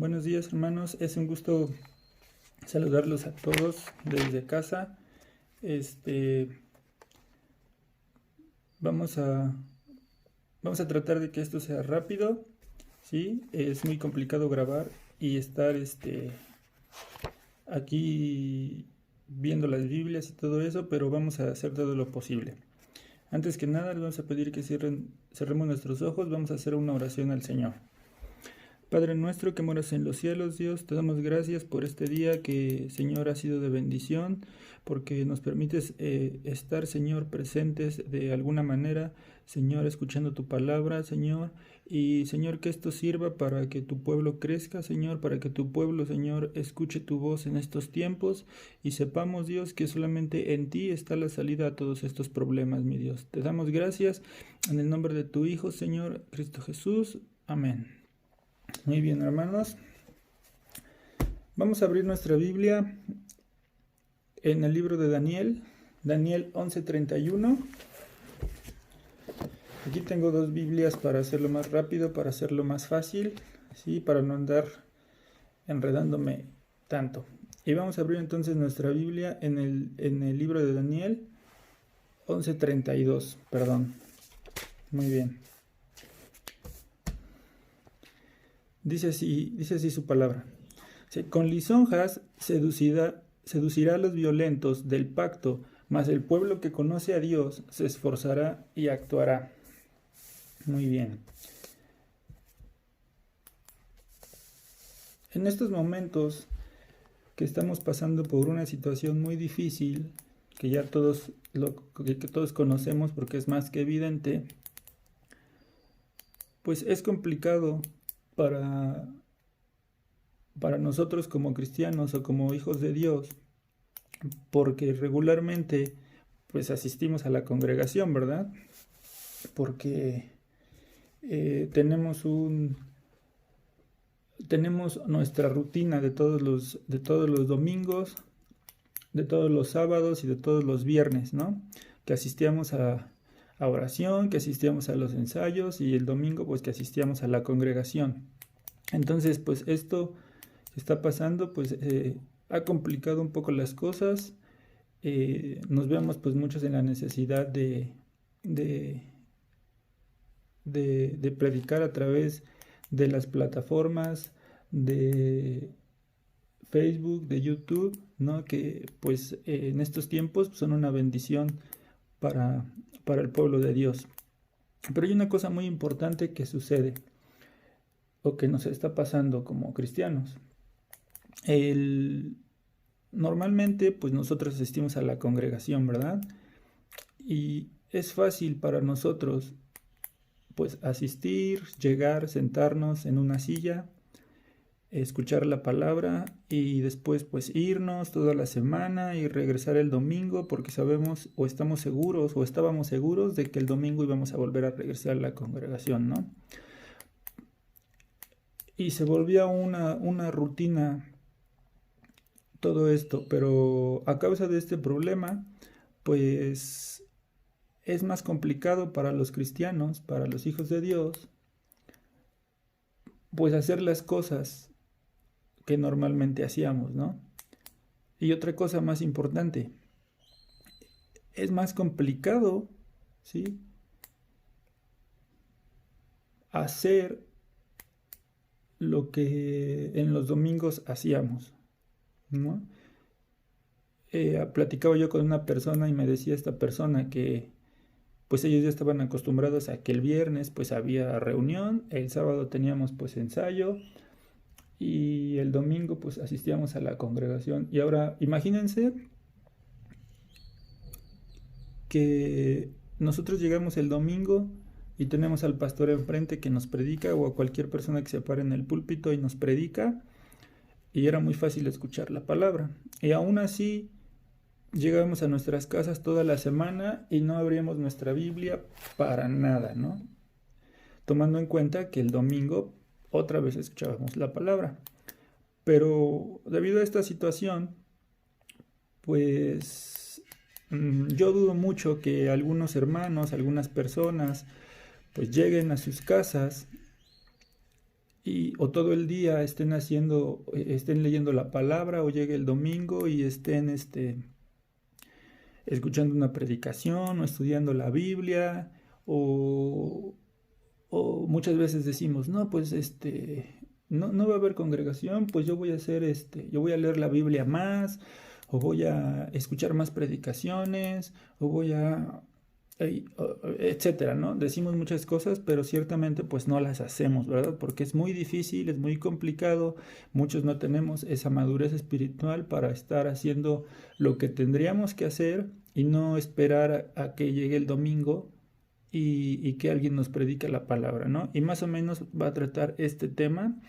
Buenos días, hermanos, es un gusto saludarlos a todos desde casa. Este, vamos a, vamos a tratar de que esto sea rápido, ¿sí? Es muy complicado grabar y estar aquí viendo las Biblias y todo eso, pero vamos a hacer todo lo posible. Antes que nada, les vamos a pedir que cerremos nuestros ojos, vamos a hacer una oración al Señor. Padre nuestro que moras en los cielos, Dios, te damos gracias por este día que, Señor, ha sido de bendición, porque nos permites estar, Señor, presentes de alguna manera, Señor, escuchando tu palabra, Señor, y, Señor, que esto sirva para que tu pueblo crezca, Señor, para que tu pueblo, Señor, escuche tu voz en estos tiempos y sepamos, Dios, que solamente en ti está la salida a todos estos problemas, mi Dios. Te damos gracias en el nombre de tu Hijo, Señor, Cristo Jesús. Amén. Muy bien, hermanos. Vamos a abrir nuestra Biblia en el libro de Daniel, Daniel 11:31. Aquí tengo dos Biblias para hacerlo más rápido, para hacerlo más fácil, ¿sí? Para no andar enredándome tanto. Y vamos a abrir entonces nuestra Biblia en el libro de Daniel 11:32, perdón. Muy bien. Dice así su palabra. Con lisonjas seducirá a los violentos del pacto, mas el pueblo que conoce a Dios se esforzará y actuará. Muy bien. En estos momentos que estamos pasando por una situación muy difícil, que ya todos conocemos porque es más que evidente, pues es complicado para nosotros como cristianos o como hijos de Dios, porque regularmente pues asistimos a la congregación, ¿verdad? Porque tenemos nuestra rutina de todos los domingos, de todos los sábados y de todos los viernes, ¿no? Que asistíamos a oración, que asistíamos a los ensayos y el domingo pues que asistíamos a la congregación. Entonces pues esto que está pasando pues ha complicado un poco las cosas. Nos vemos pues muchos en la necesidad de predicar a través de las plataformas de Facebook, de YouTube, ¿no? Que pues en estos tiempos son una bendición para el pueblo de Dios. Pero hay una cosa muy importante que sucede o que nos está pasando como cristianos. Normalmente pues nosotros asistimos a la congregación, ¿verdad? Y es fácil para nosotros pues asistir, llegar, sentarnos en una silla, escuchar la palabra y después pues irnos toda la semana y regresar el domingo porque sabemos o estamos seguros o estábamos seguros de que el domingo íbamos a volver a regresar a la congregación, ¿no? Y se volvía una rutina todo esto, pero a causa de este problema pues es más complicado para los cristianos, para los hijos de Dios, pues hacer las cosas que normalmente hacíamos, ¿no? Y otra cosa más importante, es más complicado, ¿sí? Hacer lo que en los domingos hacíamos, ¿no? Platicaba yo con una persona y me decía esta persona que pues ellos ya estaban acostumbrados a que el viernes pues había reunión, el sábado teníamos pues ensayo y el domingo pues asistíamos a la congregación. Y ahora imagínense que nosotros llegamos el domingo y tenemos al pastor enfrente que nos predica o a cualquier persona que se pare en el púlpito y nos predica y era muy fácil escuchar la palabra. Y aún así llegábamos a nuestras casas toda la semana y no abríamos nuestra Biblia para nada, ¿no? Tomando en cuenta que el domingo otra vez escuchábamos la palabra. Pero debido a esta situación, pues yo dudo mucho que algunos hermanos, algunas personas, pues lleguen a sus casas o todo el día estén leyendo la palabra, o llegue el domingo y estén escuchando una predicación o estudiando la Biblia, o, o muchas veces decimos, no, pues no va a haber congregación, pues yo voy a hacer yo voy a leer la Biblia más, o voy a escuchar más predicaciones, o voy a etcétera, ¿no? Decimos muchas cosas, pero ciertamente pues no las hacemos, ¿verdad? Porque es muy difícil, es muy complicado, muchos no tenemos esa madurez espiritual para estar haciendo lo que tendríamos que hacer y no esperar a que llegue el domingo y que alguien nos predique la palabra, ¿no? Y más o menos va a tratar este tema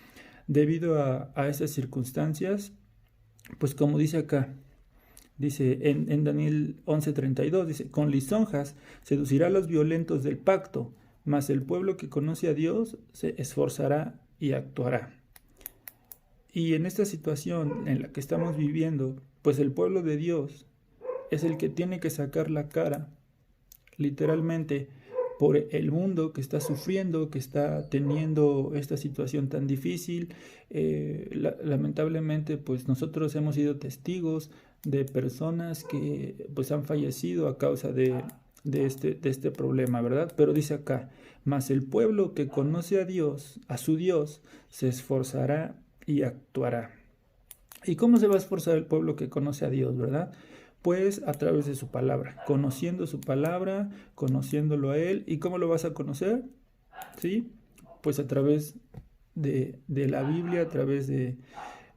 debido a esas circunstancias, pues como dice acá. Dice en Daniel 11:32, dice, con lisonjas seducirá a los violentos del pacto, mas el pueblo que conoce a Dios se esforzará y actuará. Y en esta situación en la que estamos viviendo, pues el pueblo de Dios es el que tiene que sacar la cara, literalmente, por el mundo que está sufriendo, que está teniendo esta situación tan difícil. Lamentablemente, pues nosotros hemos sido testigos de personas que pues han fallecido a causa de este problema, ¿verdad? Pero dice acá, mas el pueblo que conoce a Dios, a su Dios, se esforzará y actuará. ¿Y cómo se va a esforzar el pueblo que conoce a Dios, verdad? Pues a través de su palabra, conociendo su palabra, conociéndolo a Él. ¿Y cómo lo vas a conocer? ¿Sí? Pues a través de la Biblia, a través de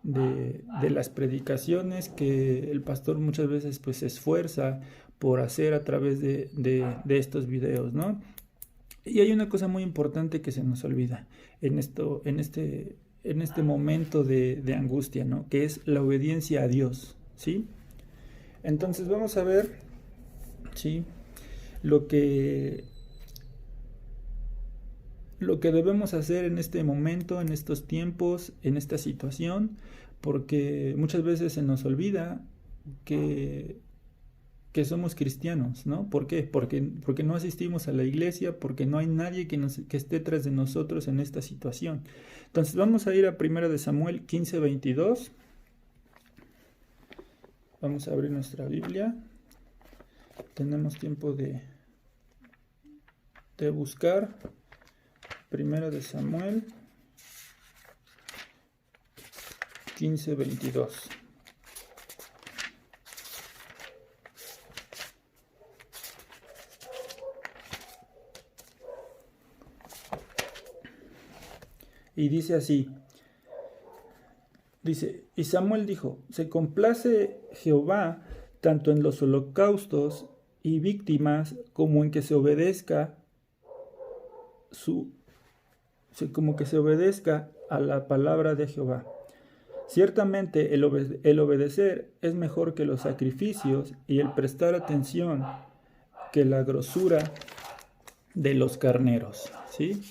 las predicaciones que el pastor muchas veces pues se esfuerza por hacer a través de estos videos, ¿no? Y hay una cosa muy importante que se nos olvida en este momento de angustia, ¿no? Que es la obediencia a Dios, ¿sí? Entonces vamos a ver, ¿sí? Lo que debemos hacer en este momento, en estos tiempos, en esta situación, porque muchas veces se nos olvida que somos cristianos, ¿no? ¿Por qué? Porque no asistimos a la iglesia, porque no hay nadie que esté tras de nosotros en esta situación. Entonces vamos a ir a 1 Samuel 15:22. Vamos a abrir nuestra Biblia. Tenemos tiempo de buscar. 1 Samuel 15:22. Y dice así. Dice, y Samuel dijo, se complace Jehová tanto en los holocaustos y víctimas como en que se obedezca a la palabra de Jehová. Ciertamente el obedecer es mejor que los sacrificios y el prestar atención que la grosura de los carneros, ¿sí?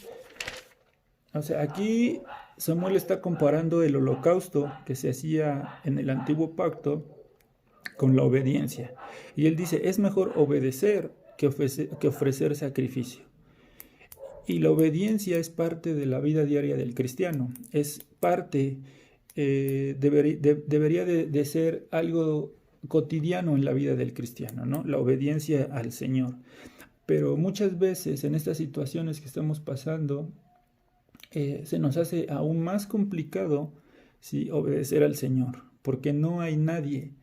O sea, aquí Samuel está comparando el holocausto que se hacía en el antiguo pacto con la obediencia. Y él dice, es mejor obedecer que ofrecer sacrificio. Y la obediencia es parte de la vida diaria del cristiano. Es parte, debería de ser algo cotidiano en la vida del cristiano, ¿no? La obediencia al Señor. Pero muchas veces en estas situaciones que estamos pasando, se nos hace aún más complicado, ¿sí?, obedecer al Señor, porque no hay nadie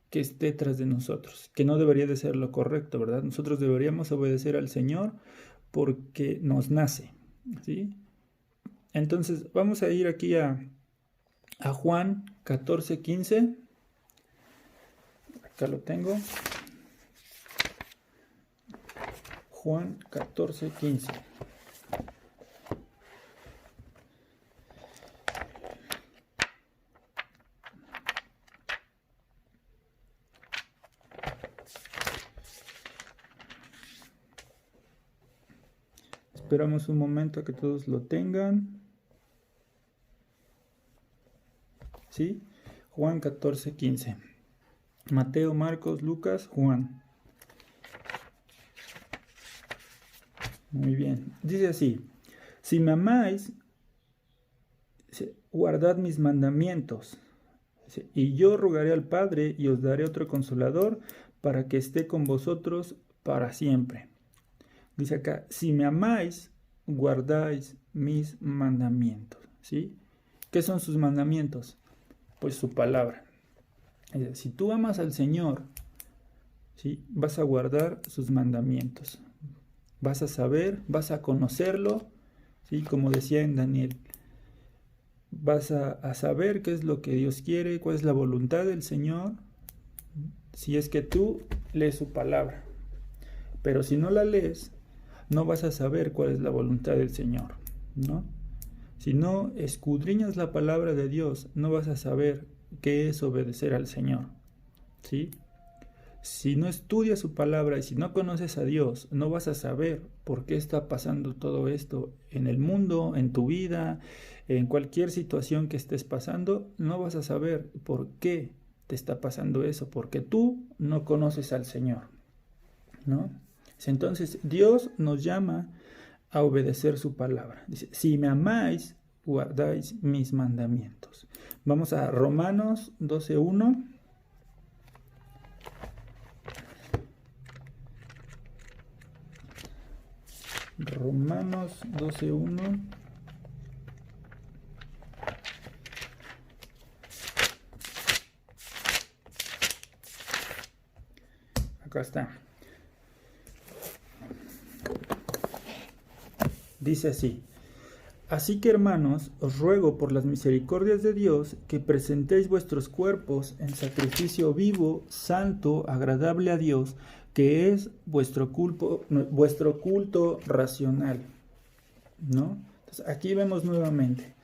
que esté tras de nosotros, que no debería de ser lo correcto, ¿verdad? Nosotros deberíamos obedecer al Señor porque nos nace, ¿sí? Entonces vamos a ir aquí a Juan 14:15. Acá lo tengo. Juan 14:15. Esperamos un momento a que todos lo tengan. ¿Sí? Juan 14:15. Mateo, Marcos, Lucas, Juan. Muy bien. Dice así: si me amáis, guardad mis mandamientos. Y yo rogaré al Padre y os daré otro consolador para que esté con vosotros para siempre. Dice acá, si me amáis, guardáis mis mandamientos. ¿Sí? ¿Qué son sus mandamientos? Pues su palabra. Si tú amas al Señor, ¿sí?, vas a guardar sus mandamientos. Vas a saber, vas a conocerlo, ¿sí?, como decía en Daniel. Vas a saber qué es lo que Dios quiere, cuál es la voluntad del Señor, si es que tú lees su palabra. Pero si no la lees, no vas a saber cuál es la voluntad del Señor, ¿no? Si no escudriñas la palabra de Dios, no vas a saber qué es obedecer al Señor, ¿sí? Si no estudias su palabra y si no conoces a Dios, no vas a saber por qué está pasando todo esto en el mundo, en tu vida, en cualquier situación que estés pasando. No vas a saber por qué te está pasando eso, porque tú no conoces al Señor, ¿no? Entonces Dios nos llama a obedecer su palabra. Dice, si me amáis, guardáis mis mandamientos. Vamos a Romanos 12:1. Romanos 12:1. Acá está. Dice así: así que, hermanos, os ruego por las misericordias de Dios que presentéis vuestros cuerpos en sacrificio vivo, santo, agradable a Dios, que es vuestro culto racional, ¿no? Entonces, aquí vemos nuevamente,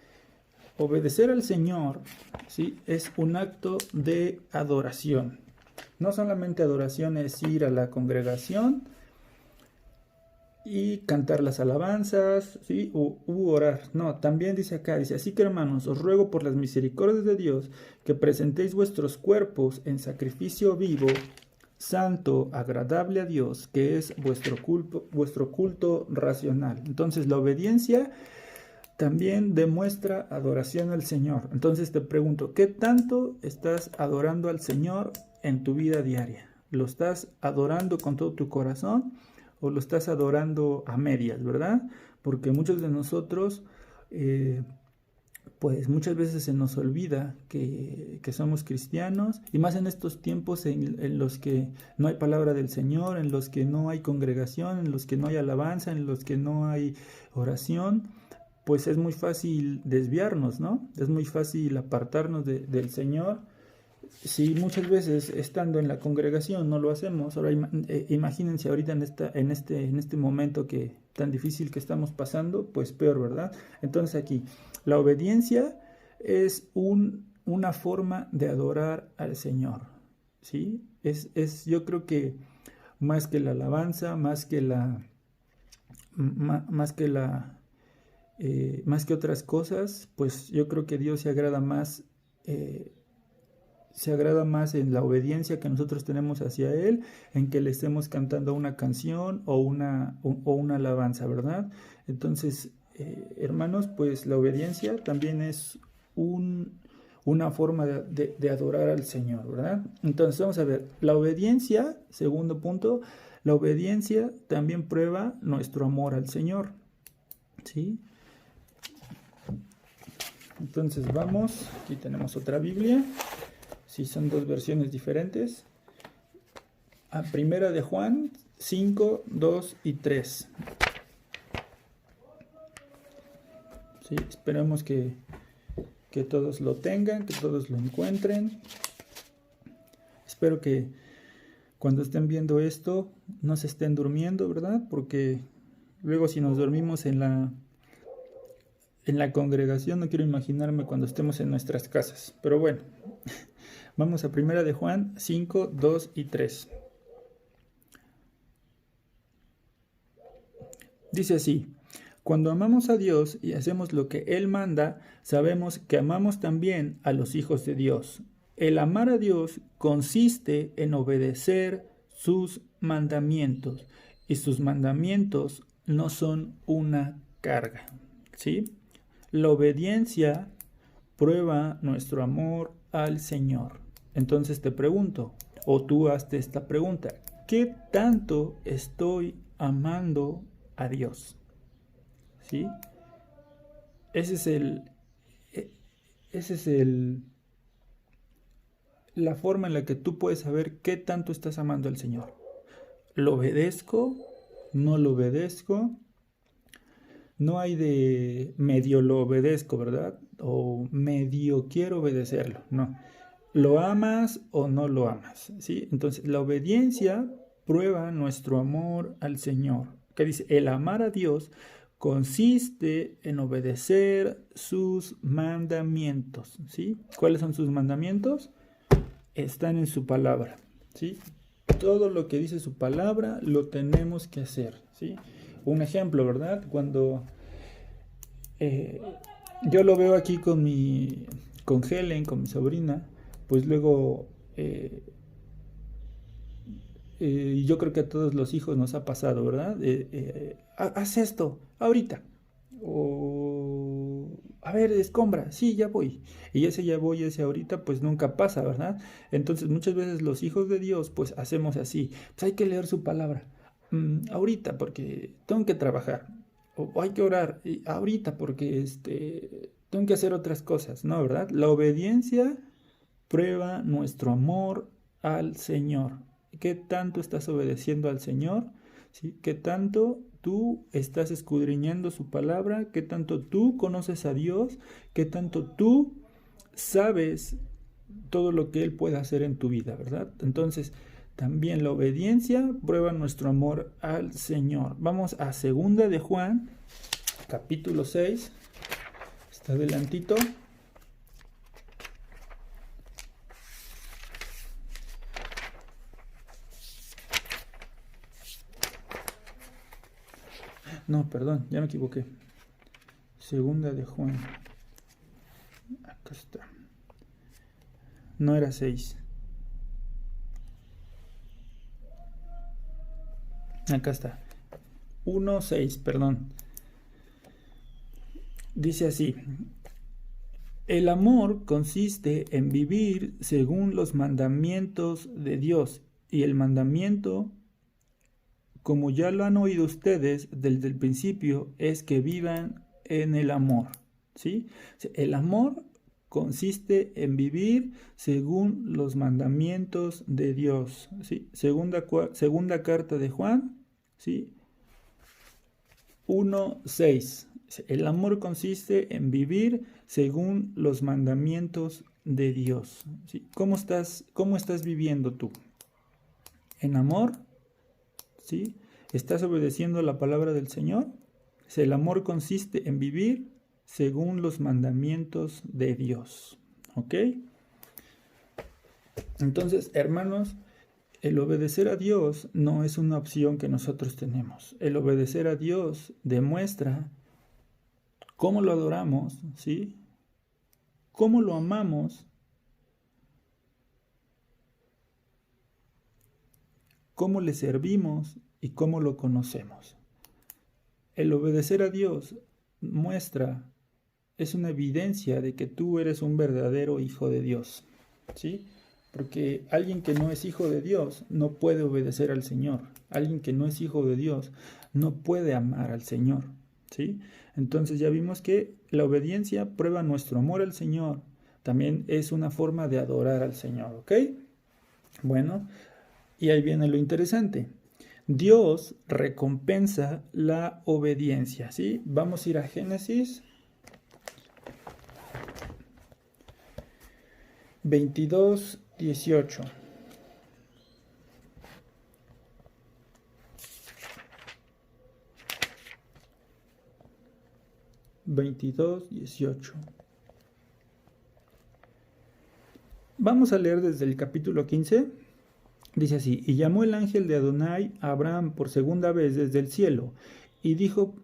obedecer al Señor, ¿sí?, es un acto de adoración. No solamente adoración es ir a la congregación y cantar las alabanzas, ¿sí?, u orar. No, también dice acá, dice, así que, hermanos, os ruego por las misericordias de Dios que presentéis vuestros cuerpos en sacrificio vivo, santo, agradable a Dios, que es vuestro culto racional. Entonces, la obediencia también demuestra adoración al Señor. Entonces te pregunto, ¿qué tanto estás adorando al Señor en tu vida diaria? ¿Lo estás adorando con todo tu corazón o lo estás adorando a medias, verdad? Porque muchos de nosotros, pues muchas veces se nos olvida que somos cristianos, y más en estos tiempos en los que no hay palabra del Señor, en los que no hay congregación, en los que no hay alabanza, en los que no hay oración. Pues es muy fácil desviarnos, ¿no? Es muy fácil apartarnos del Señor. Si muchas veces estando en la congregación no lo hacemos, ahora imagínense ahorita en este momento que tan difícil que estamos pasando, pues peor, ¿verdad? Entonces aquí, la obediencia es una forma de adorar al Señor, ¿sí? Yo creo que más que la alabanza, más que otras cosas, pues yo creo que Dios se agrada más en la obediencia que nosotros tenemos hacia Él, en que le estemos cantando una canción o una alabanza, ¿verdad? Entonces, hermanos, pues la obediencia también es una forma de adorar al Señor, ¿verdad? Entonces, vamos a ver, la obediencia, segundo punto, la obediencia también prueba nuestro amor al Señor, ¿sí? Entonces vamos, aquí tenemos otra Biblia, sí, son dos versiones diferentes, a Primera de Juan 5, 2 y 3. Sí, esperemos que todos lo tengan, que todos lo encuentren. Espero que cuando estén viendo esto no se estén durmiendo, ¿verdad? Porque luego si nos dormimos en la congregación, no quiero imaginarme cuando estemos en nuestras casas. Pero bueno, vamos a Primera de Juan 5, 2 y 3. Dice así: cuando amamos a Dios y hacemos lo que Él manda, sabemos que amamos también a los hijos de Dios. El amar a Dios consiste en obedecer sus mandamientos, y sus mandamientos no son una carga, ¿sí? La obediencia prueba nuestro amor al Señor. Entonces te pregunto, o tú hazte esta pregunta: ¿qué tanto estoy amando a Dios? ¿Sí? Ese es la forma en la que tú puedes saber qué tanto estás amando al Señor. ¿Lo obedezco? ¿No lo obedezco? No hay de medio lo obedezco, ¿verdad? O medio quiero obedecerlo. No. ¿Lo amas o no lo amas? ¿Sí? Entonces, la obediencia prueba nuestro amor al Señor. ¿Qué dice? El amar a Dios consiste en obedecer sus mandamientos. ¿Sí? ¿Cuáles son sus mandamientos? Están en su palabra. ¿Sí? Todo lo que dice su palabra lo tenemos que hacer. ¿Sí? Un ejemplo, ¿verdad? Cuando yo lo veo aquí con Helen, con mi sobrina, pues luego yo creo que a todos los hijos nos ha pasado, ¿verdad? Haz esto, ahorita. O, a ver, escombra, sí, ya voy. Y ese ya voy, ese ahorita, pues nunca pasa, ¿verdad? Entonces muchas veces los hijos de Dios, pues hacemos así. Pues hay que leer su palabra. Ahorita, porque tengo que trabajar. O hay que orar ahorita, porque tengo que hacer otras cosas, ¿no? ¿Verdad? La obediencia prueba nuestro amor al Señor. ¿Qué tanto estás obedeciendo al Señor? ¿Sí? ¿Qué tanto tú estás escudriñando su palabra? ¿Qué tanto tú conoces a Dios? ¿Qué tanto tú sabes todo lo que Él puede hacer en tu vida, ¿verdad? Entonces, también la obediencia prueba nuestro amor al Señor. Vamos a 2 de Juan, capítulo 6. Está adelantito. No, perdón, ya me equivoqué. 2 de Juan. Acá está. No era 6. Acá está. 1:6, perdón. Dice así: el amor consiste en vivir según los mandamientos de Dios, y el mandamiento, como ya lo han oído ustedes desde el principio, es que vivan en el amor. ¿Sí? El amor consiste en vivir según los mandamientos de Dios. ¿Sí? Segunda carta de Juan, ¿sí? 1:6. El amor consiste en vivir según los mandamientos de Dios. ¿Sí? ¿Cómo estás viviendo tú? ¿En amor? ¿Sí? ¿Estás obedeciendo la palabra del Señor? El amor consiste en vivir según los mandamientos de Dios. ¿Ok? Entonces, hermanos, el obedecer a Dios no es una opción que nosotros tenemos. El obedecer a Dios demuestra cómo lo adoramos, ¿sí? Cómo lo amamos, cómo le servimos y cómo lo conocemos. El obedecer a Dios es una evidencia de que tú eres un verdadero hijo de Dios, ¿sí? Porque alguien que no es hijo de Dios no puede obedecer al Señor. Alguien que no es hijo de Dios no puede amar al Señor, ¿sí? Entonces ya vimos que la obediencia prueba nuestro amor al Señor. También es una forma de adorar al Señor, ¿ok? Bueno, y ahí viene lo interesante. Dios recompensa la obediencia, ¿sí? Vamos a ir a Génesis 22:18. Vamos a leer desde el capítulo 15. Dice así: y llamó el ángel de Adonai a Abraham por segunda vez desde el cielo, y dijo,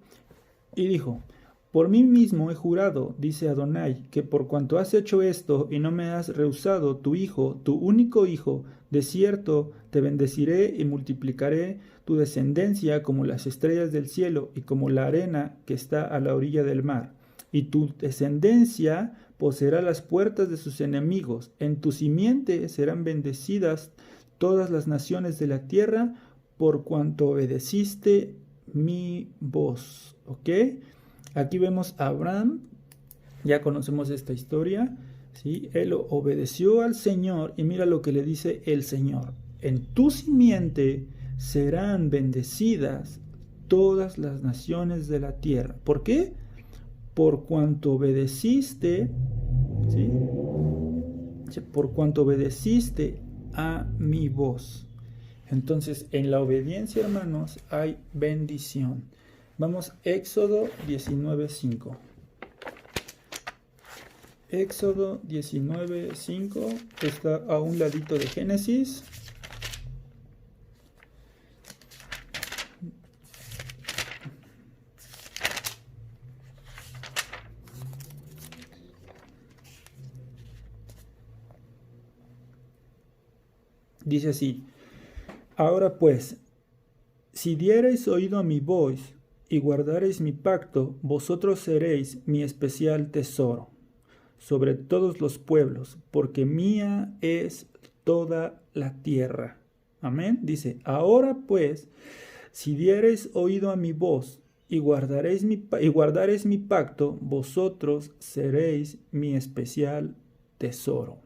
por mí mismo he jurado, dice Adonai, que por cuanto has hecho esto y no me has rehusado tu hijo, tu único hijo, de cierto te bendeciré y multiplicaré tu descendencia como las estrellas del cielo y como la arena que está a la orilla del mar. Y tu descendencia poseerá las puertas de sus enemigos. En tu simiente serán bendecidas todas las naciones de la tierra, por cuanto obedeciste mi voz. ¿Ok? Aquí vemos a Abraham, ya conocemos esta historia, ¿sí? Él obedeció al Señor y mira lo que le dice el Señor. En tu simiente serán bendecidas todas las naciones de la tierra. ¿Por qué? Por cuanto obedeciste, ¿sí? Por cuanto obedeciste a mi voz. Entonces, en la obediencia, hermanos, hay bendición. Vamos, Éxodo 19:5. Éxodo 19:5 está a un ladito de Génesis. Dice así: ahora pues, si diereis oído a mi voz y guardareis mi pacto, vosotros seréis mi especial tesoro sobre todos los pueblos, porque mía es toda la tierra. Amén. Dice: ahora pues, si diereis oído a mi voz y guardareis mi pacto, vosotros seréis mi especial tesoro.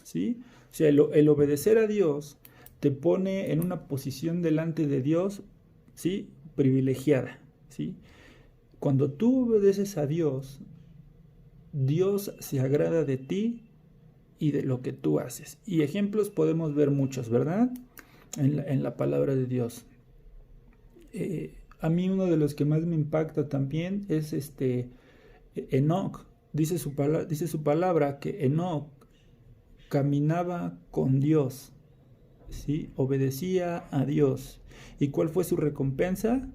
¿Sí? O sea, el obedecer a Dios te pone en una posición delante de Dios, ¿sí? Privilegiada, ¿sí? Cuando tú obedeces a Dios, Dios se agrada de ti y de lo que tú haces. Y ejemplos podemos ver muchos, ¿verdad? En la palabra de Dios. A mí uno de los que más me impacta también es Enoc. Dice su palabra que Enoc caminaba con Dios, ¿sí? Obedecía a Dios. ¿Y cuál fue su recompensa?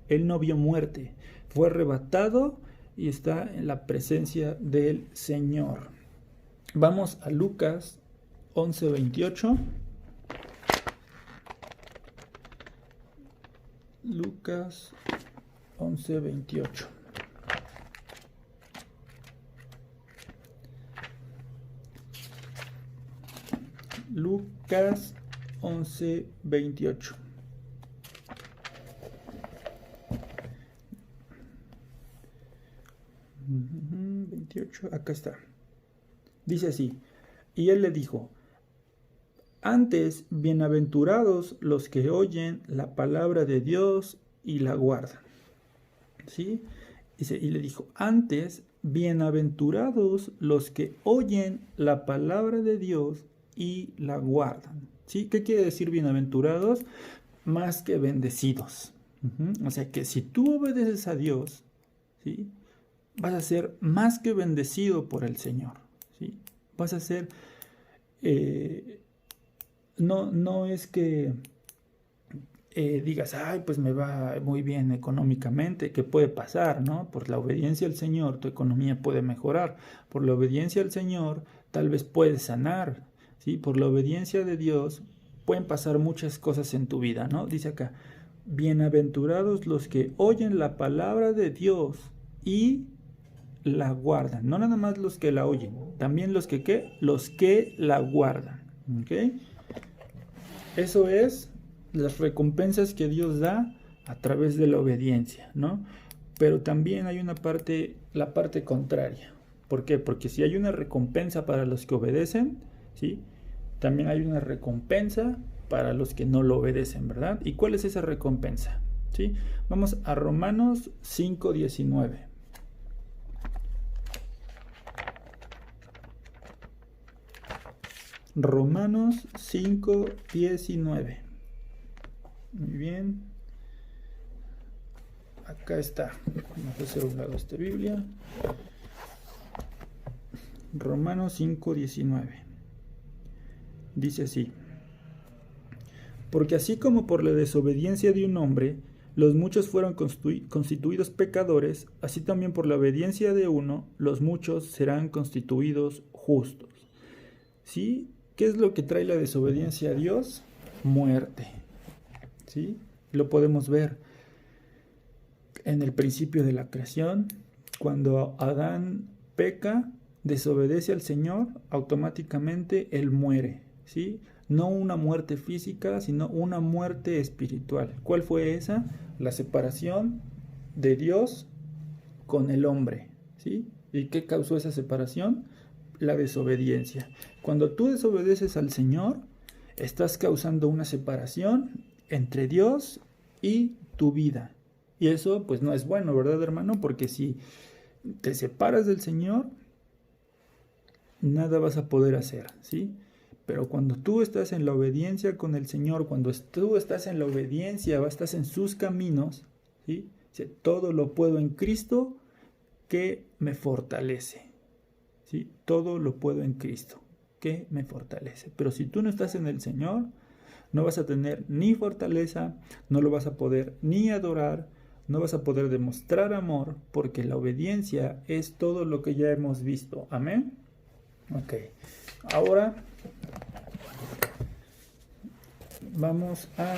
Él no vio muerte, fue arrebatado y está en la presencia del Señor. Vamos a Lucas 11:28. Lucas 11:28. Lucas 11:28. Acá está. Dice así: y él le dijo: antes, bienaventurados los que oyen la palabra de Dios y la guardan. ¿Sí? Dice, y le dijo: antes, bienaventurados los que oyen la palabra de Dios y la guardan. ¿Sí? ¿Qué quiere decir bienaventurados? Más que bendecidos. O sea que si tú obedeces a Dios, ¿sí? Vas a ser más que bendecido por el Señor, ¿sí? Vas a ser... no es que digas, ay, pues me va muy bien económicamente, que puede pasar, ¿no? Por la obediencia al Señor tu economía puede mejorar. Por la obediencia al Señor tal vez puedes sanar, ¿sí? Por la obediencia de Dios pueden pasar muchas cosas en tu vida, ¿no? Dice acá: bienaventurados los que oyen la palabra de Dios y la guardan. No nada más los que la oyen, también los que ¿qué? Los que la guardan. ¿Ok? Eso es las recompensas que Dios da a través de la obediencia, ¿no? Pero también hay una parte, la parte contraria. ¿Por qué? Porque si hay una recompensa para los que obedecen, ¿sí? También hay una recompensa para los que no lo obedecen, ¿verdad? ¿Y cuál es esa recompensa? ¿Sí? Vamos a Romanos 5:19. Romanos 5:19. Muy bien. Acá está. Vamos a hacer un lado esta Biblia. Romanos 5:19. Dice así: porque así como por la desobediencia de un hombre los muchos fueron constituidos pecadores, así también por la obediencia de uno los muchos serán constituidos justos. ¿Sí? ¿Qué es lo que trae la desobediencia a Dios? Muerte. ¿Sí? Lo podemos ver en el principio de la creación. Cuando Adán peca, desobedece al Señor, automáticamente él muere, ¿sí? No una muerte física, sino una muerte espiritual. ¿Cuál fue esa? La separación de Dios con el hombre, ¿sí? ¿Y qué causó esa separación? La desobediencia. Cuando tú desobedeces al Señor, estás causando una separación entre Dios y tu vida. Y eso pues no es bueno, ¿verdad, hermano? Porque si te separas del Señor, nada vas a poder hacer, ¿sí? Pero cuando tú estás en la obediencia con el Señor, cuando tú estás en la obediencia, estás en sus caminos, ¿sí? Todo lo puedo en Cristo que me fortalece, ¿sí? Todo lo puedo en Cristo que me fortalece. Pero si tú no estás en el Señor, no vas a tener ni fortaleza, no lo vas a poder ni adorar, no vas a poder demostrar amor, porque la obediencia es todo lo que ya hemos visto. Amén. Ok, ahora vamos a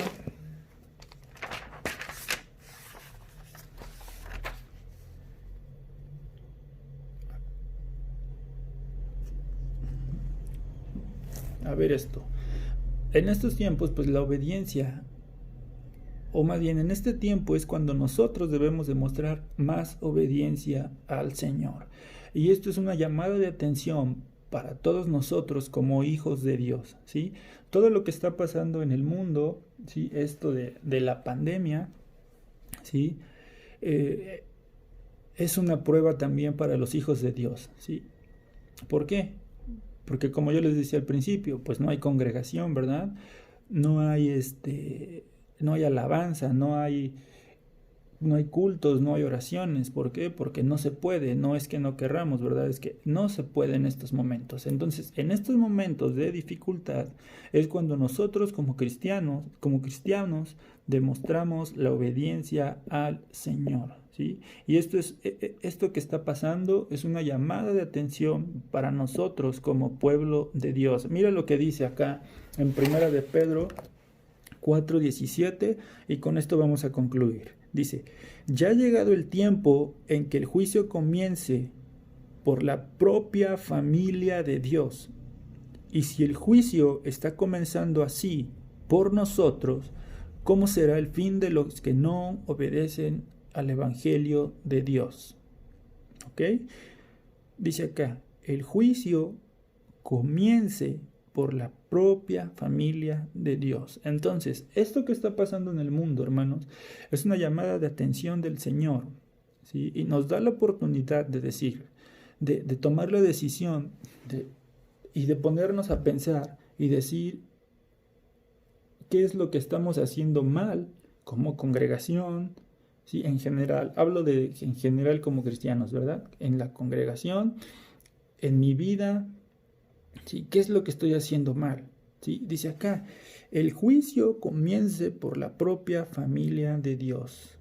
ver esto. En estos tiempos, pues la obediencia, o más bien en este tiempo es cuando nosotros debemos demostrar más obediencia al Señor. Y esto es una llamada de atención para todos nosotros como hijos de Dios, ¿sí? Todo lo que está pasando en el mundo, ¿sí? Esto de la pandemia, ¿sí? Es una prueba también para los hijos de Dios, ¿sí? ¿Por qué? Porque como yo les decía al principio, pues no hay congregación, ¿verdad? No hay no hay alabanza, no hay cultos, no hay oraciones. ¿Por qué? Porque no se puede, no es que no querramos, ¿verdad? Es que no se puede en estos momentos. Entonces, en estos momentos de dificultad es cuando nosotros como cristianos, demostramos la obediencia al Señor, ¿sí? Y esto que está pasando es una llamada de atención para nosotros como pueblo de Dios. Mira lo que dice acá en Primera de Pedro 4:17, y con esto vamos a concluir. Dice: ya ha llegado el tiempo en que el juicio comience por la propia familia de Dios. Y si el juicio está comenzando así por nosotros, ¿cómo será el fin de los que no obedecen al Evangelio de Dios? ¿Ok? Dice acá, el juicio comience por la propia familia de Dios. Entonces, esto que está pasando en el mundo, hermanos, es una llamada de atención del Señor, ¿sí? Y nos da la oportunidad de decir, de tomar la decisión y de ponernos a pensar y decir qué es lo que estamos haciendo mal como congregación, ¿sí? En general, hablo en general como cristianos, ¿verdad? En la congregación, en mi vida, ¿sí? ¿Qué es lo que estoy haciendo mal? ¿Sí? Dice acá, el juicio comience por la propia familia de Dios,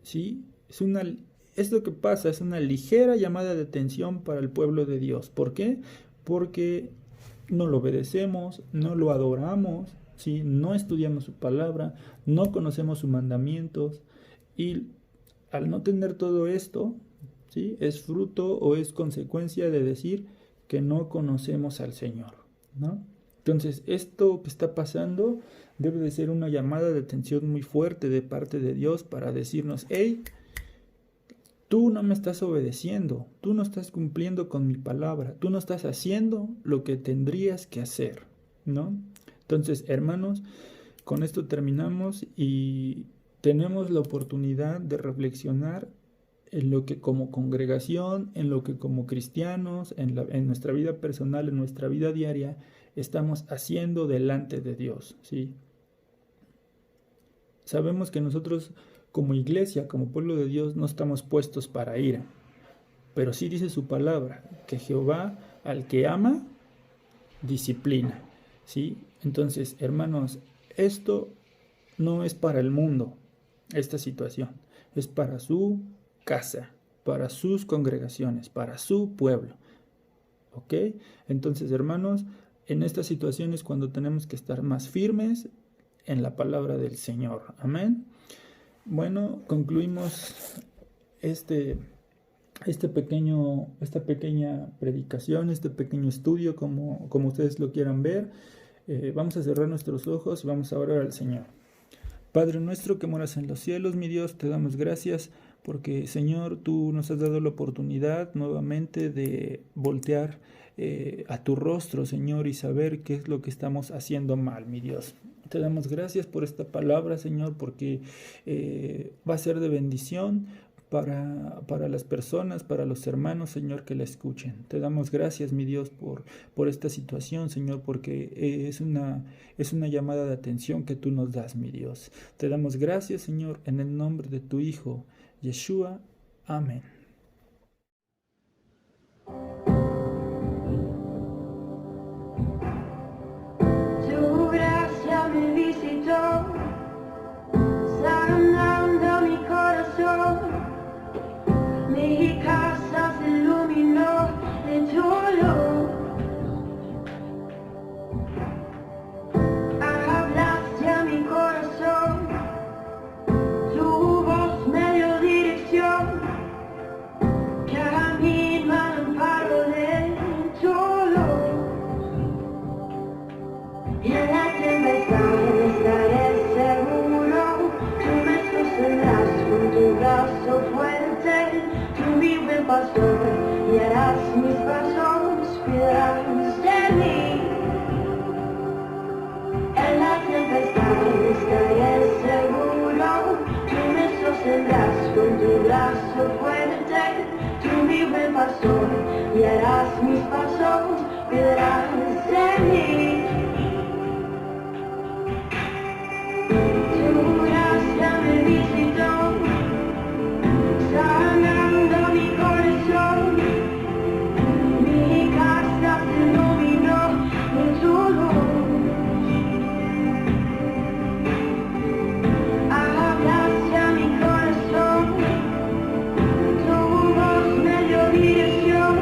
¿sí? Esto que pasa es una ligera llamada de atención para el pueblo de Dios. ¿Por qué? Porque no lo obedecemos, no lo adoramos, ¿sí? No estudiamos su palabra, no conocemos sus mandamientos, y al no tener todo esto, ¿sí? Es fruto o es consecuencia de decir que no conocemos al Señor, ¿no? Entonces, esto que está pasando debe de ser una llamada de atención muy fuerte de parte de Dios para decirnos: hey, tú no me estás obedeciendo, tú no estás cumpliendo con mi palabra, tú no estás haciendo lo que tendrías que hacer, ¿no? Entonces, hermanos, con esto terminamos y tenemos la oportunidad de reflexionar en lo que como congregación, en lo que como cristianos, en nuestra vida personal, en nuestra vida diaria, estamos haciendo delante de Dios, ¿sí? Sabemos que nosotros como iglesia, como pueblo de Dios, no estamos puestos para ira, pero sí dice su palabra, que Jehová al que ama, disciplina, ¿sí? Entonces, hermanos, esto no es para el mundo, esta situación, es para su casa, para sus congregaciones, para su pueblo, ¿ok? Entonces, hermanos, en estas situaciones cuando tenemos que estar más firmes en la palabra del Señor, amén. Bueno, concluimos este esta pequeña predicación, este pequeño estudio, como ustedes lo quieran ver. Vamos a cerrar nuestros ojos y vamos a orar al Señor. Padre nuestro que moras en los cielos, mi Dios, te damos gracias porque, Señor, tú nos has dado la oportunidad nuevamente de voltear a tu rostro, Señor, y saber qué es lo que estamos haciendo mal, mi Dios. Te damos gracias por esta palabra, Señor, porque va a ser de bendición para las personas, para los hermanos, Señor, que la escuchen. Te damos gracias, mi Dios, por esta situación, Señor, porque es una llamada de atención que tú nos das, mi Dios. Te damos gracias, Señor, en el nombre de tu Hijo, Yeshua. Amén. Tu gracia me visitó, sanando mi corazón. Mi casa se iluminó de tu luz. Hablaste a mi corazón, tu voz me dio dirección. Camino al amparo de tu luz. Y en la tempestad estaré seguro, tú me sostendrás con tu brazo fuerte. Tú mi buen pastor, guiarás mis pasos, cuidarás de mí. En la tempestad estaré seguro, tú me sostendrás con tu brazo fuerte. Tú mi buen pastor, guiarás mis pasos, cuidarás de mí. Tu gracia me visitó, sanando mi corazón. Mi casa se iluminó de tu luz. Hablaste a mi corazón, tu voz me dio dirección.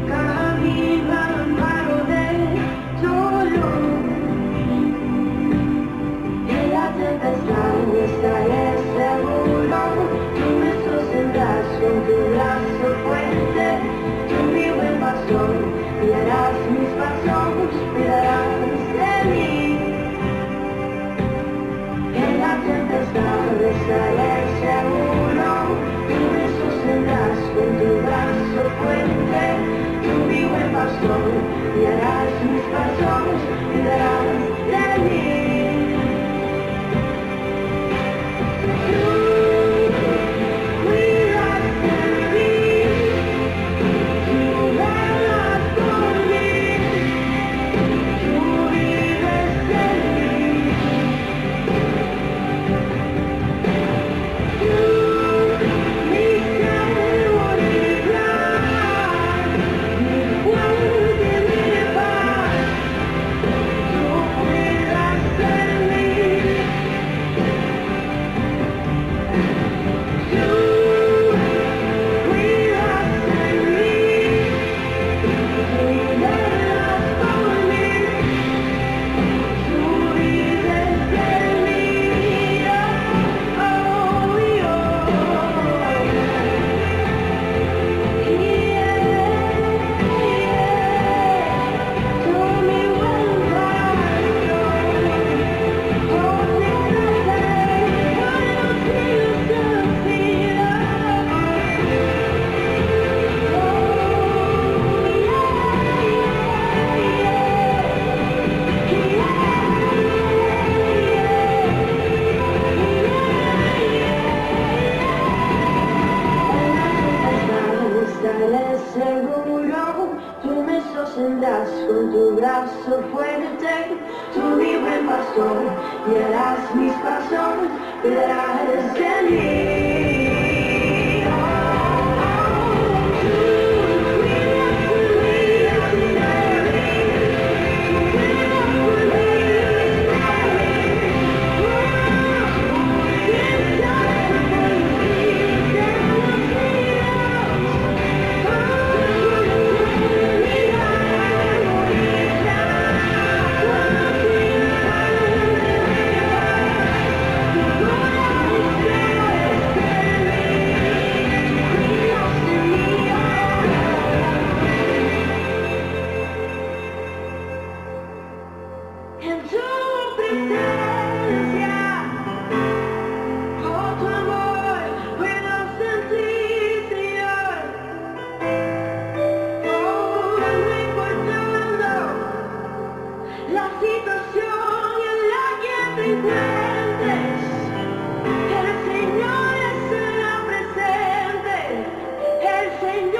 Camino al amparo de tu luz. En la tempestad estaré seguro, tú me sostendrás con tu brazo fuerte. Tú mi buen pastor, guiarás mis pasos, cuidarás de mí. En la tempestad estaré seguro, tú me sostendrás con tu brazo fuerte. Tú mi buen pastor, guiarás mis pasos, cuidarás de mí. Con tu brazo fuerte, tú mi buen pastor, guiarás mis pasos, cuidarás de mí. la situación en la que te encuentres. El Señor estará presente, el Señor